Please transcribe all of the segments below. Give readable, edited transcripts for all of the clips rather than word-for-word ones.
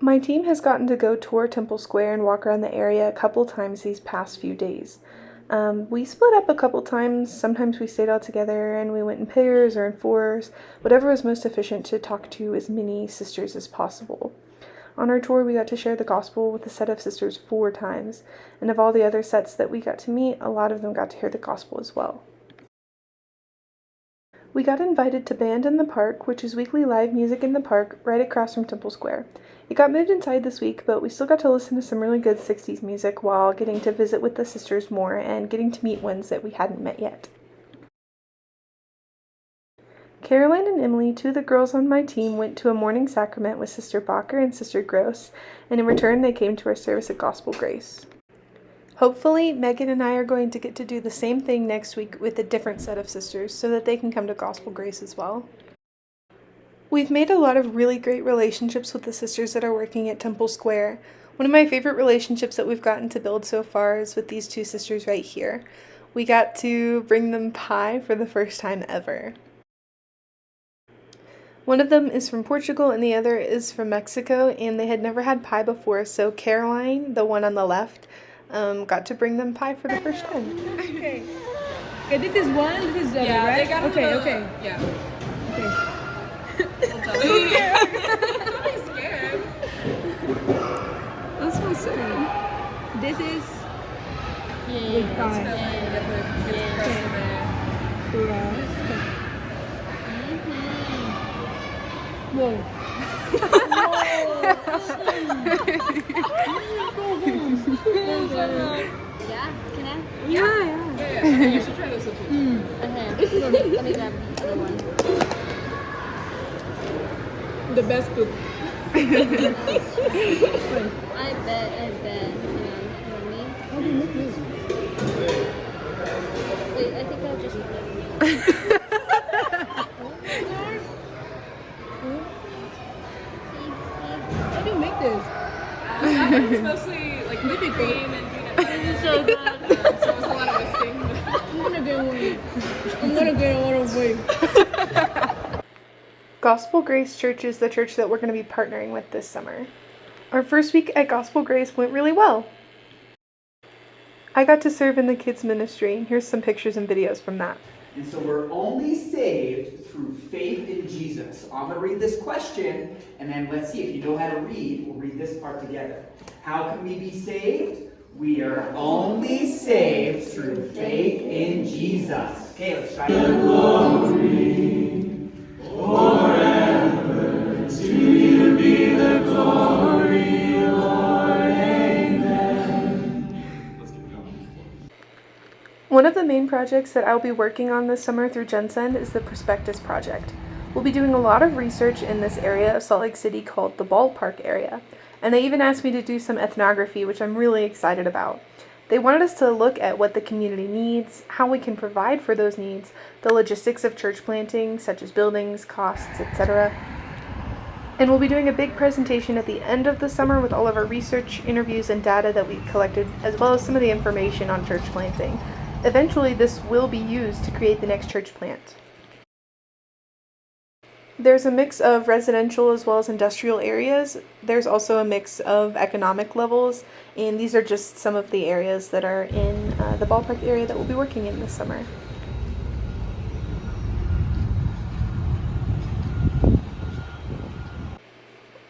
My team has gotten to go tour Temple Square and walk around the area a couple times these past few days. We split up a couple times. Sometimes we stayed all together and we went in pairs or in fours, whatever was most efficient to talk to as many sisters as possible. On our tour, we got to share the gospel with a set of sisters 4 times, and of all the other sets that we got to meet, a lot of them got to hear the gospel as well. We got invited to Band in the Park, which is weekly live music in the park right across from Temple Square. It got moved inside this week, but we still got to listen to some really good 60s music while getting to visit with the sisters more and getting to meet ones that we hadn't met yet. Caroline and Emily, 2 of the girls on my team, went to a morning sacrament with Sister Bacher and Sister Gross, and in return they came to our service at Gospel Grace. Hopefully, Megan and I are going to get to do the same thing next week with a different set of sisters so that they can come to Gospel Grace as well. We've made a lot of really great relationships with the sisters that are working at Temple Square. One of my favorite relationships that we've gotten to build so far is with these 2 sisters right here. We got to bring them pie for the first time ever. One of them is from Portugal and the other is from Mexico, and they had never had pie before, so Caroline, the one on the left, got to bring them pie for the first time. Okay. Okay, this is one, this is the other, right? Okay. Yeah. Okay. I'm scared. That's so silly. This is with pie. Whoa. Yeah, can I? Yeah. You should try this one too. Okay. Let me grab the other one. The best cook. I bet. You know me? How do you make this? Wait, I think I'll just... How do you make this? It's mostly like whipping cream and peanut butter. This is so good. So it's a lot of whipping. I'm gonna get a lot of weight. Gospel Grace Church is the church that we're going to be partnering with this summer. Our first week at Gospel Grace went really well. I got to serve in the kids ministry, and here's some pictures and videos from that. And so we're only saved through faith in Jesus. I'm going to read this question, and then let's see if you know how to read. We'll read this part together. How can we be saved? We are only saved through faith in Jesus. Okay, let's try it. Glory forever to you be the glory, Lord. Amen. Let's keep going. One of the main projects that I'll be working on this summer through Gensend is the Prospectus Project. We'll be doing a lot of research in this area of Salt Lake City called the Ballpark area, and they even asked me to do some ethnography, which I'm really excited about. They wanted us to look at what the community needs, how we can provide for those needs, the logistics of church planting, such as buildings, costs, etc. And we'll be doing a big presentation at the end of the summer with all of our research, interviews, and data that we collected, as well as some of the information on church planting. Eventually, this will be used to create the next church plant. There's a mix of residential as well as industrial areas. There's also a mix of economic levels, and these are just some of the areas that are in the Ballpark area that we'll be working in this summer.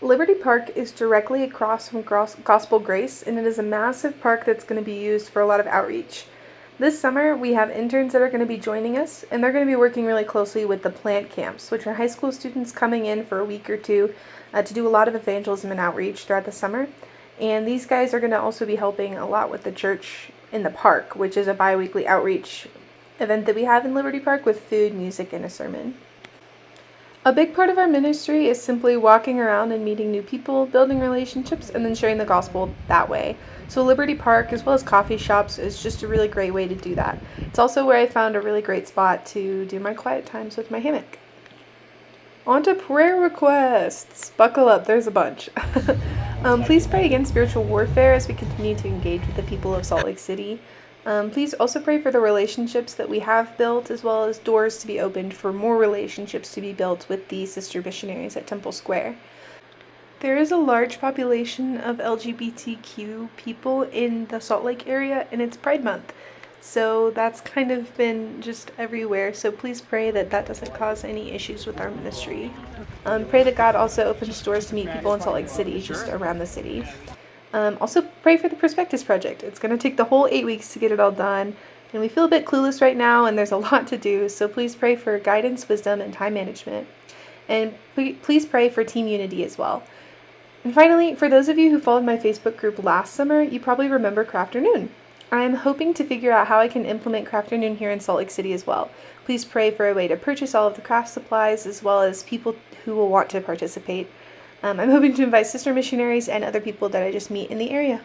Liberty Park is directly across from Gospel Grace, and it is a massive park that's going to be used for a lot of outreach. This summer, we have interns that are going to be joining us, and they're going to be working really closely with the plant camps, which are high school students coming in for a week or two to do a lot of evangelism and outreach throughout the summer. And these guys are going to also be helping a lot with the church in the park, which is a bi-weekly outreach event that we have in Liberty Park with food, music, and a sermon. A big part of our ministry is simply walking around and meeting new people, building relationships, and then sharing the gospel that way. So Liberty Park, as well as coffee shops, is just a really great way to do that. It's also where I found a really great spot to do my quiet times with my hammock. On to prayer requests! Buckle up, there's a bunch. Please pray against spiritual warfare as we continue to engage with the people of Salt Lake City. Please also pray for the relationships that we have built, as well as doors to be opened for more relationships to be built with the sister missionaries at Temple Square. There is a large population of LGBTQ people in the Salt Lake area, and it's Pride Month. So that's kind of been just everywhere. So please pray that that doesn't cause any issues with our ministry. Pray that God also opens doors to meet people in Salt Lake City, just around the city. Also pray for the Prospectus Project. It's going to take the whole 8 weeks to get it all done. And we feel a bit clueless right now, and there's a lot to do. So please pray for guidance, wisdom, and time management. And please pray for team unity as well. And finally, for those of you who followed my Facebook group last summer, you probably remember Crafternoon. I am hoping to figure out how I can implement Crafternoon here in Salt Lake City as well. Please pray for a way to purchase all of the craft supplies as well as people who will want to participate. I'm hoping to invite sister missionaries and other people that I just meet in the area.